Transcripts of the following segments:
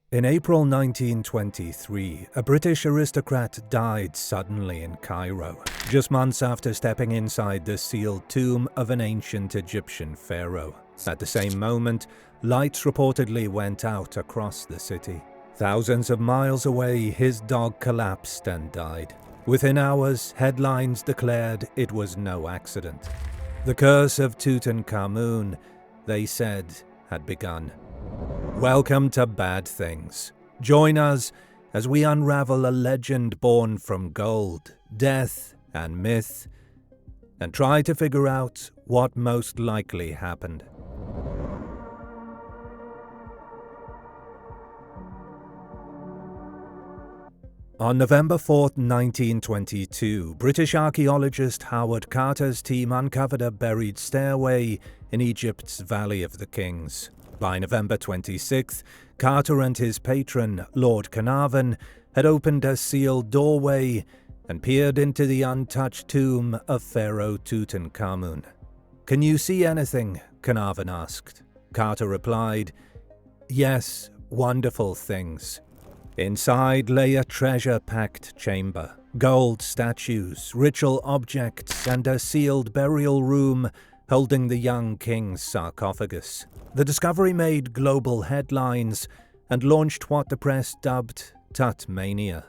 In April 1923, a British aristocrat died suddenly in Cairo, just months after stepping inside the sealed tomb of an ancient Egyptian pharaoh. At the same moment, lights reportedly went out across the city. Thousands of miles away, his dog collapsed and died. Within hours, headlines declared it was no accident. The curse of Tutankhamun, they said, had begun. Welcome to Bad Things. Join us as we unravel a legend born from gold, death, and myth, and try to figure out what most likely happened. On November 4, 1922, British archaeologist Howard Carter's team uncovered a buried stairway in Egypt's Valley of the Kings. By November 26th, Carter and his patron, Lord Carnarvon, had opened a sealed doorway and peered into the untouched tomb of Pharaoh Tutankhamun. "Can you see anything?" Carnarvon asked. Carter replied, "Yes, wonderful things." Inside lay a treasure-packed chamber, gold statues, ritual objects, and a sealed burial room holding the young king's sarcophagus. The discovery made global headlines and launched what the press dubbed Tutmania.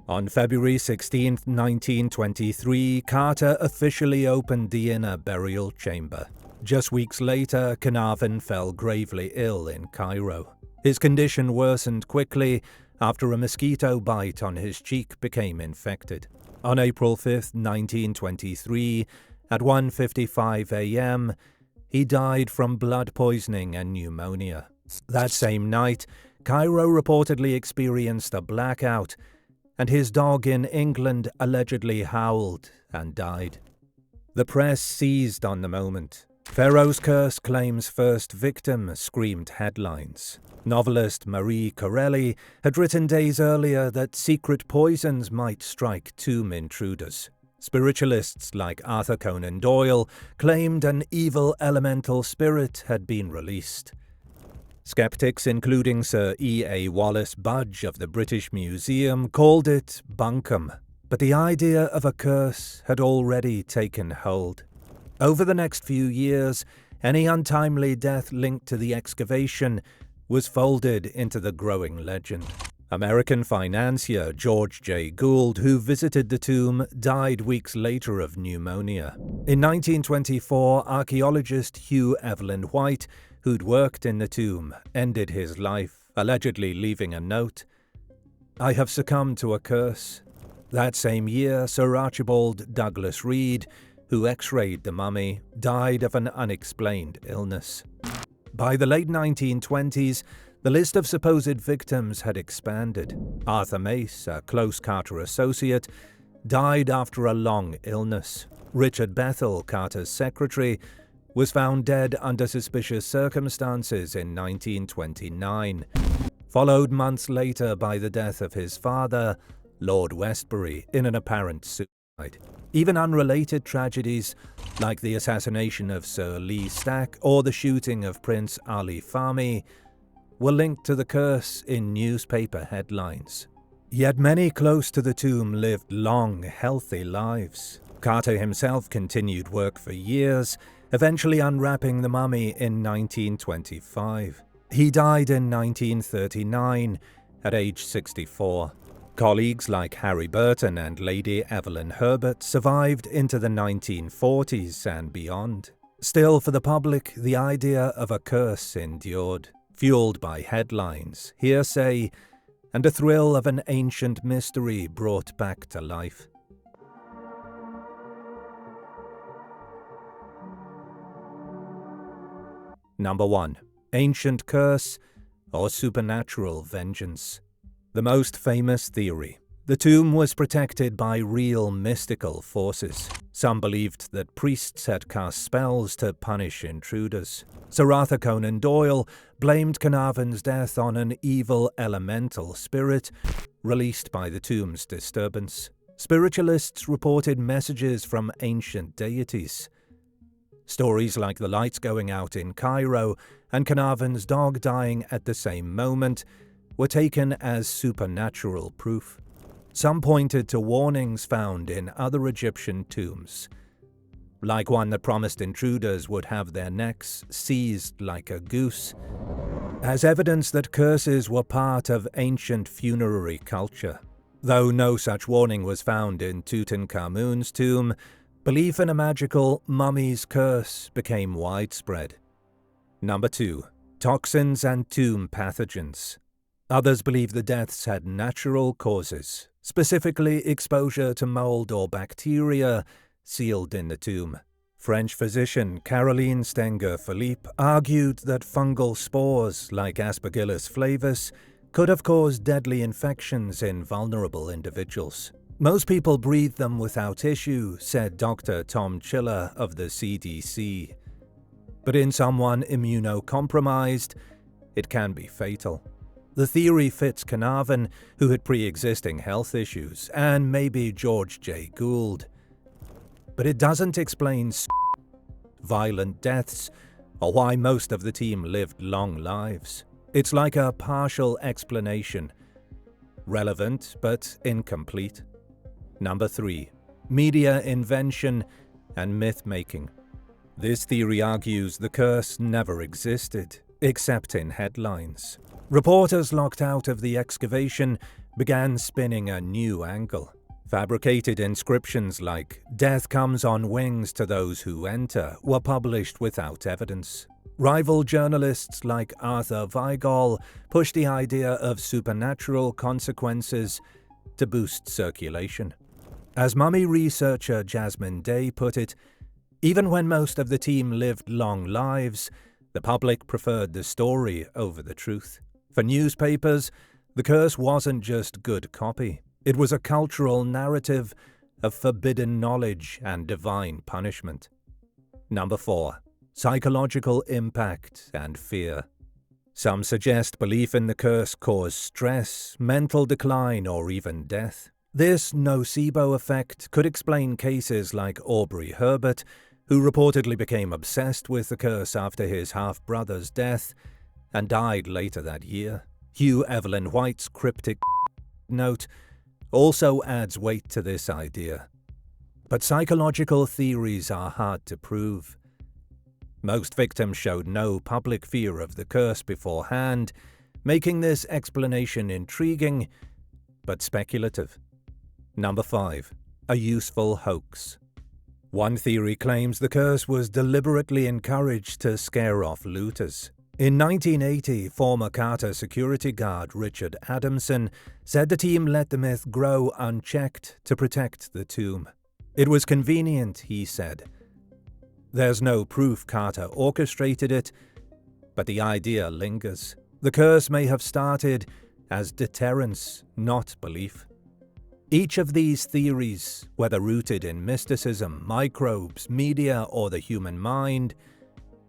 On February 16, 1923, Carter officially opened the inner burial chamber. Just weeks later, Carnarvon fell gravely ill in Cairo. His condition worsened quickly after a mosquito bite on his cheek became infected. On April 5, 1923, at 1:55 a.m., he died from blood poisoning and pneumonia. That same night, Cairo reportedly experienced a blackout, and his dog in England allegedly howled and died. The press seized on the moment. Pharaoh's curse claims first victim, screamed headlines. Novelist Marie Corelli had written days earlier that secret poisons might strike tomb intruders. Spiritualists like Arthur Conan Doyle claimed an evil elemental spirit had been released. Skeptics, including Sir E.A. Wallace Budge of the British Museum, called it bunkum, but the idea of a curse had already taken hold. Over the next few years, any untimely death linked to the excavation was folded into the growing legend. American financier George J. Gould, who visited the tomb, died weeks later of pneumonia. In 1924, archaeologist Hugh Evelyn White, who'd worked in the tomb, ended his life, allegedly leaving a note, "I have succumbed to a curse." That same year, Sir Archibald Douglas Reed, who x-rayed the mummy, died of an unexplained illness. By the late 1920s, the list of supposed victims had expanded. Arthur Mace, a close Carter associate, died after a long illness. Richard Bethel, Carter's secretary, was found dead under suspicious circumstances in 1929, followed months later by the death of his father, Lord Westbury, in an apparent suicide. Even unrelated tragedies, like the assassination of Sir Lee Stack or the shooting of Prince Ali Fahmy, were linked to the curse in newspaper headlines. Yet many close to the tomb lived long, healthy lives. Carter himself continued work for years, eventually unwrapping the mummy in 1925. He died in 1939, at age 64. Colleagues like Harry Burton and Lady Evelyn Herbert survived into the 1940s and beyond. Still, for the public, the idea of a curse endured, fueled by headlines, hearsay, and a thrill of an ancient mystery brought back to life. Number 1. Ancient curse or supernatural vengeance. The most famous theory. The tomb was protected by real mystical forces. Some believed that priests had cast spells to punish intruders. Sir Arthur Conan Doyle blamed Carnarvon's death on an evil elemental spirit released by the tomb's disturbance. Spiritualists reported messages from ancient deities. Stories like the lights going out in Cairo and Carnarvon's dog dying at the same moment were taken as supernatural proof. Some pointed to warnings found in other Egyptian tombs, like one that promised intruders would have their necks seized like a goose, as evidence that curses were part of ancient funerary culture. Though no such warning was found in Tutankhamun's tomb, belief in a magical mummy's curse became widespread. Number 2. Toxins and tomb pathogens. Others believe the deaths had natural causes, specifically exposure to mold or bacteria sealed in the tomb. French physician Caroline Stenger-Philippe argued that fungal spores like Aspergillus flavus could have caused deadly infections in vulnerable individuals. Most people breathe them without issue, said Dr. Tom Chiller of the CDC. But in someone immunocompromised, it can be fatal. The theory fits Carnarvon, who had pre-existing health issues, and maybe George J. Gould. But it doesn't explain violent deaths or why most of the team lived long lives. It's like a partial explanation, relevant but incomplete. Number 3. Media invention and myth-making. This theory argues the curse never existed, except in headlines. Reporters locked out of the excavation began spinning a new angle. Fabricated inscriptions like "Death comes on wings to those who enter" were published without evidence. Rival journalists like Arthur Weigall pushed the idea of supernatural consequences to boost circulation. As mummy researcher Jasmine Day put it, even when most of the team lived long lives, the public preferred the story over the truth. For newspapers, the curse wasn't just good copy. It was a cultural narrative of forbidden knowledge and divine punishment. Number 4. Psychological impact and fear. Some suggest belief in the curse caused stress, mental decline, or even death. This nocebo effect could explain cases like Aubrey Herbert, who reportedly became obsessed with the curse after his half-brother's death and died later that year. Hugh Evelyn White's cryptic note also adds weight to this idea. But psychological theories are hard to prove. Most victims showed no public fear of the curse beforehand, making this explanation intriguing but speculative. Number 5. A useful hoax. One theory claims the curse was deliberately encouraged to scare off looters. In 1980, former Carter security guard Richard Adamson said the team let the myth grow unchecked to protect the tomb. It was convenient, he said. There's no proof Carter orchestrated it, but the idea lingers. The curse may have started as deterrence, not belief. Each of these theories, whether rooted in mysticism, microbes, media, or the human mind,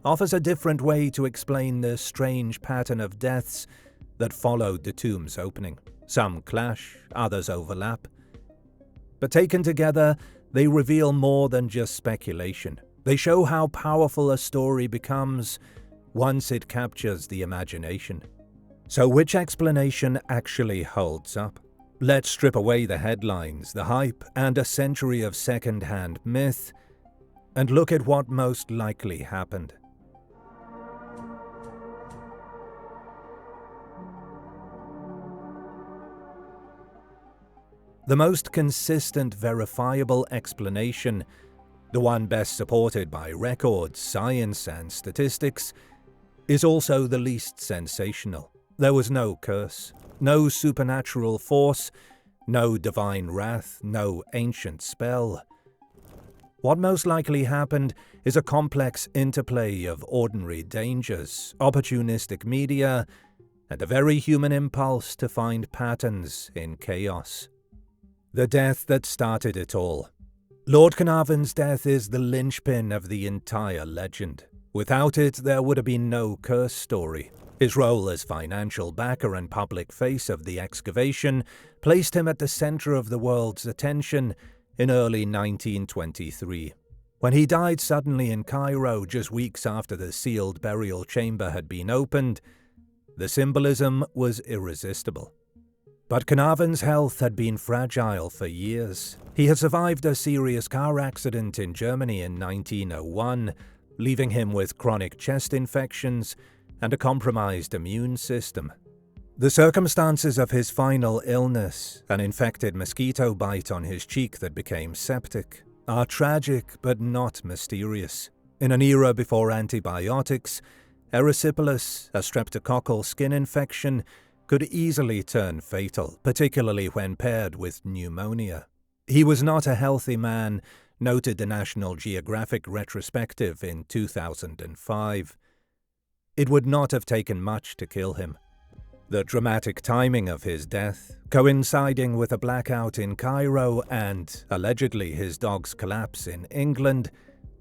offers a different way to explain the strange pattern of deaths that followed the tomb's opening. Some clash, others overlap. But taken together, they reveal more than just speculation. They show how powerful a story becomes once it captures the imagination. So which explanation actually holds up? Let's strip away the headlines, the hype, and a century of second-hand myth, and look at what most likely happened. The most consistent, verifiable explanation, the one best supported by records, science, and statistics, is also the least sensational. There was no curse, no supernatural force, no divine wrath, no ancient spell. What most likely happened is a complex interplay of ordinary dangers, opportunistic media, and a very human impulse to find patterns in chaos. The death that started it all. Lord Carnarvon's death is the linchpin of the entire legend. Without it, there would have been no curse story. His role as financial backer and public face of the excavation placed him at the center of the world's attention in early 1923. When he died suddenly in Cairo just weeks after the sealed burial chamber had been opened, The symbolism was irresistible. But Carnarvon's health had been fragile for years. He had survived a serious car accident in Germany in 1901, leaving him with chronic chest infections and a compromised immune system. The circumstances of his final illness, an infected mosquito bite on his cheek that became septic, are tragic but not mysterious. In an era before antibiotics, erysipelas, a streptococcal skin infection, could easily turn fatal, particularly when paired with pneumonia. He was not a healthy man, noted the National Geographic retrospective in 2005. It would not have taken much to kill him. The dramatic timing of his death, coinciding with a blackout in Cairo and, allegedly, his dog's collapse in England,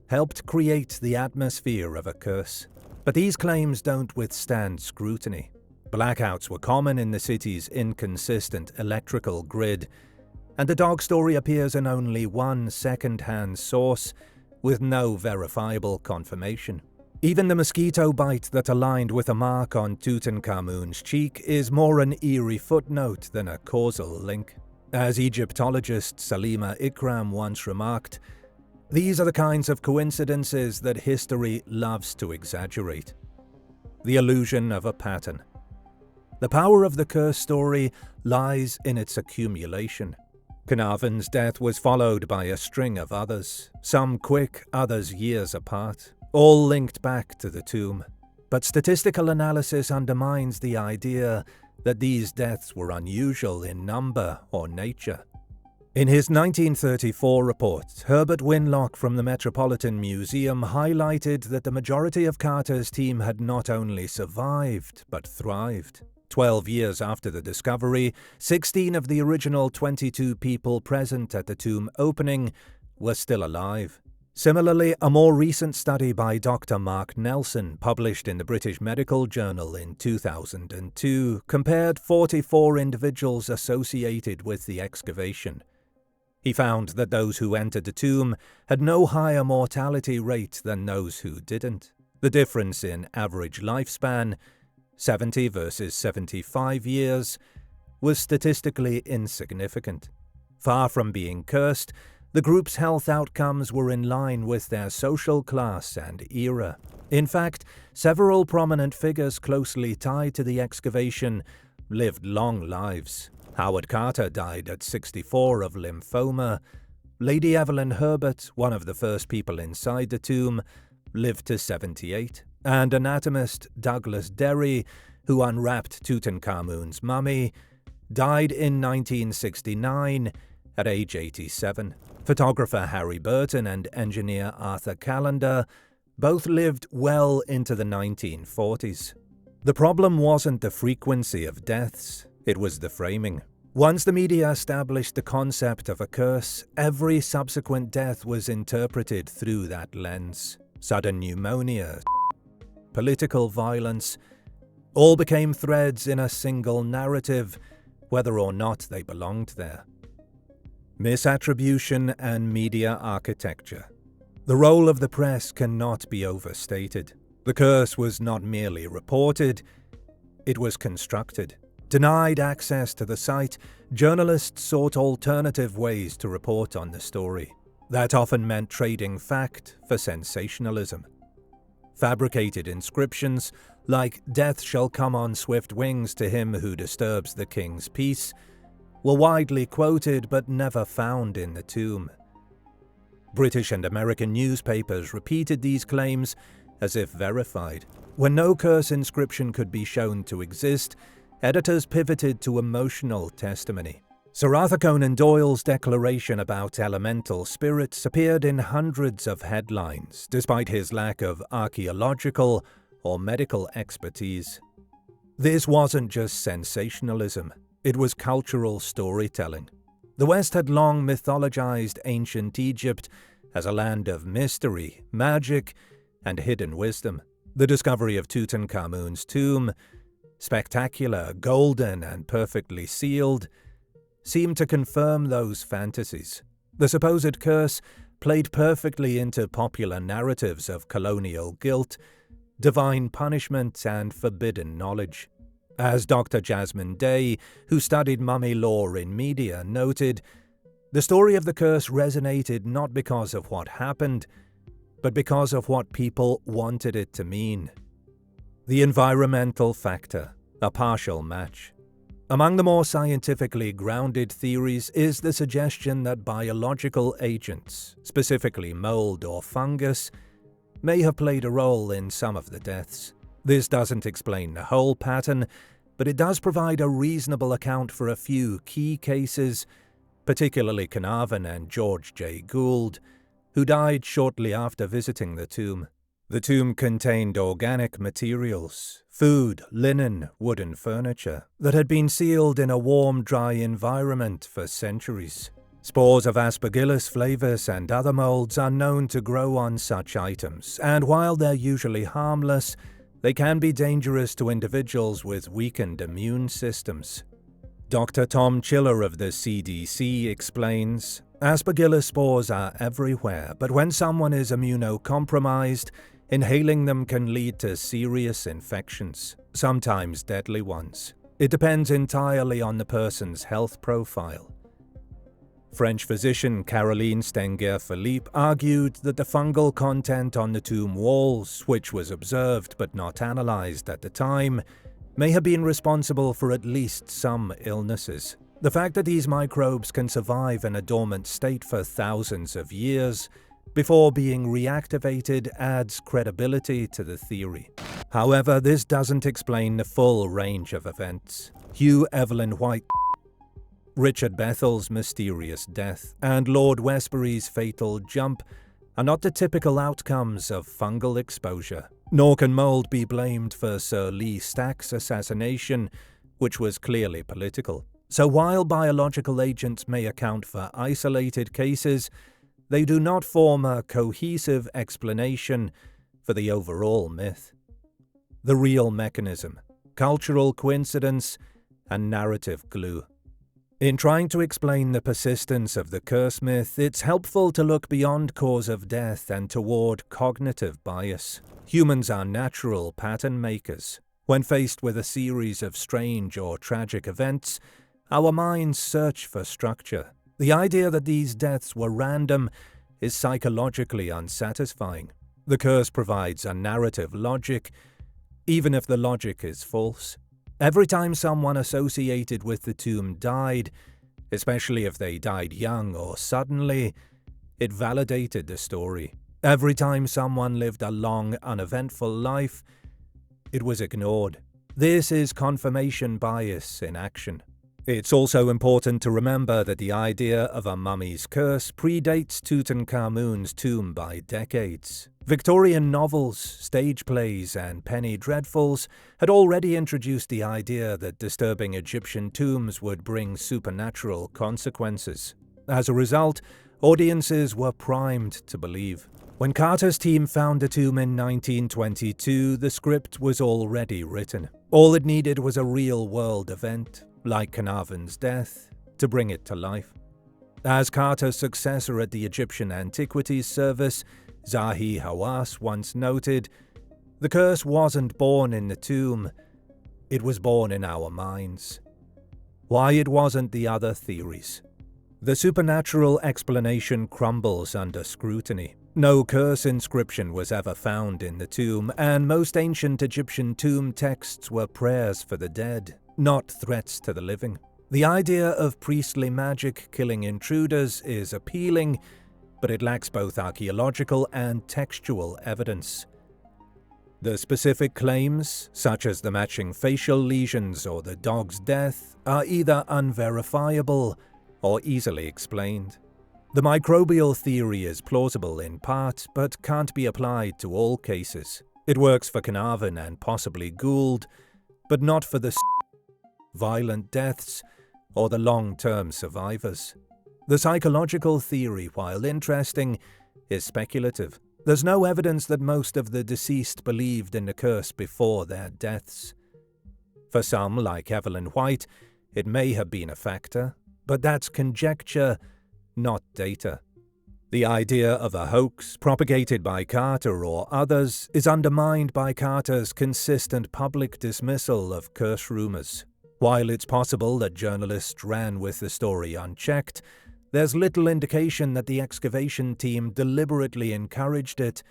helped create the atmosphere of a curse. But these claims don't withstand scrutiny. Blackouts were common in the city's inconsistent electrical grid, and the dog story appears in only one second-hand source, with no verifiable confirmation. Even the mosquito bite that aligned with a mark on Tutankhamun's cheek is more an eerie footnote than a causal link. As Egyptologist Salima Ikram once remarked, these are the kinds of coincidences that history loves to exaggerate. The illusion of a pattern. The power of the curse story lies in its accumulation. Carnarvon's death was followed by a string of others, some quick, others years apart, all linked back to the tomb. But statistical analysis undermines the idea that these deaths were unusual in number or nature. In his 1934 report, Herbert Winlock from the Metropolitan Museum highlighted that the majority of Carter's team had not only survived, but thrived. 12 years after the discovery, 16 of the original 22 people present at the tomb opening were still alive. Similarly, a more recent study by Dr. Mark Nelson, published in the British Medical Journal in 2002, compared 44 individuals associated with the excavation. He found that those who entered the tomb had no higher mortality rate than those who didn't. The difference in average lifespan, 70 versus 75 years, was statistically insignificant. Far from being cursed, the group's health outcomes were in line with their social class and era. In fact, several prominent figures closely tied to the excavation lived long lives. Howard Carter died at 64 of lymphoma. Lady Evelyn Herbert, one of the first people inside the tomb, lived to 78. And anatomist Douglas Derry, who unwrapped Tutankhamun's mummy, died in 1969 at age 87. Photographer Harry Burton and engineer Arthur Callender both lived well into the 1940s. The problem wasn't the frequency of deaths, it was the framing. Once the media established the concept of a curse, every subsequent death was interpreted through that lens. Sudden pneumonia, political violence, all became threads in a single narrative, whether or not they belonged there. Misattribution and media architecture. The role of the press cannot be overstated. The curse was not merely reported, it was constructed. Denied access to the site, journalists sought alternative ways to report on the story. That often meant trading fact for sensationalism. Fabricated inscriptions, like "Death shall come on swift wings to him who disturbs the king's peace," were widely quoted but never found in the tomb. British and American newspapers repeated these claims as if verified. When no curse inscription could be shown to exist, editors pivoted to emotional testimony. Sir Arthur Conan Doyle's declaration about elemental spirits appeared in hundreds of headlines, despite his lack of archaeological or medical expertise. This wasn't just sensationalism, it was cultural storytelling. The West had long mythologized ancient Egypt as a land of mystery, magic, and hidden wisdom. The discovery of Tutankhamun's tomb, spectacular, golden, and perfectly sealed, seemed to confirm those fantasies. The supposed curse played perfectly into popular narratives of colonial guilt, divine punishment, and forbidden knowledge. As Dr. Jasmine Day, who studied mummy lore in media, noted, the story of the curse resonated not because of what happened, but because of what people wanted it to mean. The environmental factor, a partial match. Among the more scientifically grounded theories is the suggestion that biological agents, specifically mold or fungus, may have played a role in some of the deaths. This doesn't explain the whole pattern, but it does provide a reasonable account for a few key cases, particularly Carnarvon and George J. Gould, who died shortly after visiting the tomb. The tomb contained organic materials, food, linen, wooden furniture, that had been sealed in a warm, dry environment for centuries. Spores of Aspergillus flavus and other molds are known to grow on such items, and while they're usually harmless, they can be dangerous to individuals with weakened immune systems. Dr. Tom Chiller of the CDC explains, Aspergillus spores are everywhere, but when someone is immunocompromised, inhaling them can lead to serious infections, sometimes deadly ones. It depends entirely on the person's health profile. French physician Caroline Stenger-Philippe argued that the fungal content on the tomb walls, which was observed but not analyzed at the time, may have been responsible for at least some illnesses. The fact that these microbes can survive in a dormant state for thousands of years before being reactivated adds credibility to the theory. However, this doesn't explain the full range of events. Hugh Evelyn White, Richard Bethel's mysterious death, and Lord Westbury's fatal jump are not the typical outcomes of fungal exposure. Nor can mold be blamed for Sir Lee Stack's assassination, which was clearly political. So while biological agents may account for isolated cases, they do not form a cohesive explanation for the overall myth. The real mechanism, cultural coincidence, and narrative glue. In trying to explain the persistence of the curse myth, it's helpful to look beyond cause of death and toward cognitive bias. Humans are natural pattern makers. When faced with a series of strange or tragic events, our minds search for structure. The idea that these deaths were random is psychologically unsatisfying. The curse provides a narrative logic, even if the logic is false. Every time someone associated with the tomb died, especially if they died young or suddenly, it validated the story. Every time someone lived a long, uneventful life, it was ignored. This is confirmation bias in action. It's also important to remember that the idea of a mummy's curse predates Tutankhamun's tomb by decades. Victorian novels, stage plays, and penny dreadfuls had already introduced the idea that disturbing Egyptian tombs would bring supernatural consequences. As a result, audiences were primed to believe. When Carter's team found the tomb in 1922, the script was already written. All it needed was a real-world event, like Carnarvon's death, to bring it to life. As Carter's successor at the Egyptian Antiquities Service, Zahi Hawass, once noted, the curse wasn't born in the tomb, it was born in our minds. Why it wasn't the other theories? The supernatural explanation crumbles under scrutiny. No curse inscription was ever found in the tomb, and most ancient Egyptian tomb texts were prayers for the dead, not threats to the living. The idea of priestly magic killing intruders is appealing, but it lacks both archaeological and textual evidence. The specific claims, such as the matching facial lesions or the dog's death, are either unverifiable or easily explained. The microbial theory is plausible in part, but can't be applied to all cases. It works for Carnarvon and possibly Gould, but not for the violent deaths or the long-term survivors. The psychological theory, while interesting, is speculative. There's no evidence that most of the deceased believed in the curse before their deaths. For some, like Evelyn White, it may have been a factor, but that's conjecture, not data. The idea of a hoax propagated by Carter or others is undermined by Carter's consistent public dismissal of curse rumors. While it's possible that journalists ran with the story unchecked, there's little indication that the excavation team deliberately encouraged it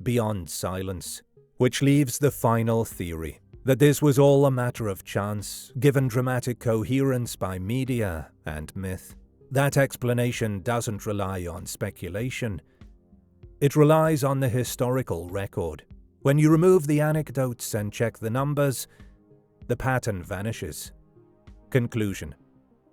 beyond silence. Which leaves the final theory, that this was all a matter of chance, given dramatic coherence by media and myth. That explanation doesn't rely on speculation. It relies on the historical record. When you remove the anecdotes and check the numbers, the pattern vanishes. Conclusion.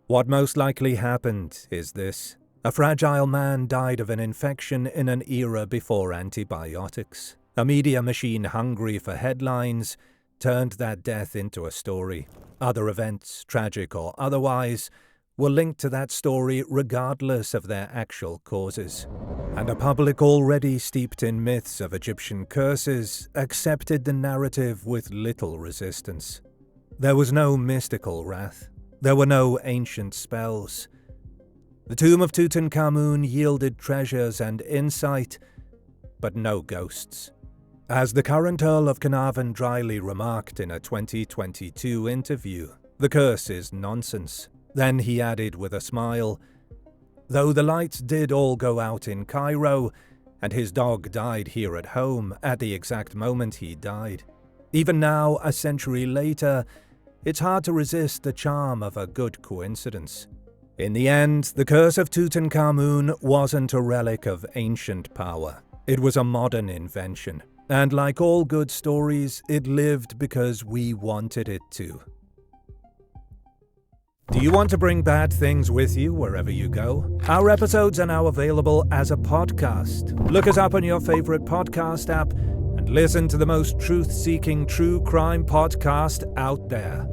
What most likely happened is this. A fragile man died of an infection in an era before antibiotics. A media machine hungry for headlines turned that death into a story. Other events, tragic or otherwise, were linked to that story regardless of their actual causes. And a public already steeped in myths of Egyptian curses accepted the narrative with little resistance. There was no mystical wrath. There were no ancient spells. The tomb of Tutankhamun yielded treasures and insight, but no ghosts. As the current Earl of Carnarvon dryly remarked in a 2022 interview, the curse is nonsense. Then he added with a smile, though the lights did all go out in Cairo, and his dog died here at home at the exact moment he died. Even now, a century later, it's hard to resist the charm of a good coincidence. In the end, the curse of Tutankhamun wasn't a relic of ancient power. It was a modern invention. And like all good stories, it lived because we wanted it to. Do you want to bring bad things with you wherever you go? Our episodes are now available as a podcast. Look us up on your favorite podcast app and listen to the most truth-seeking true crime podcast out there.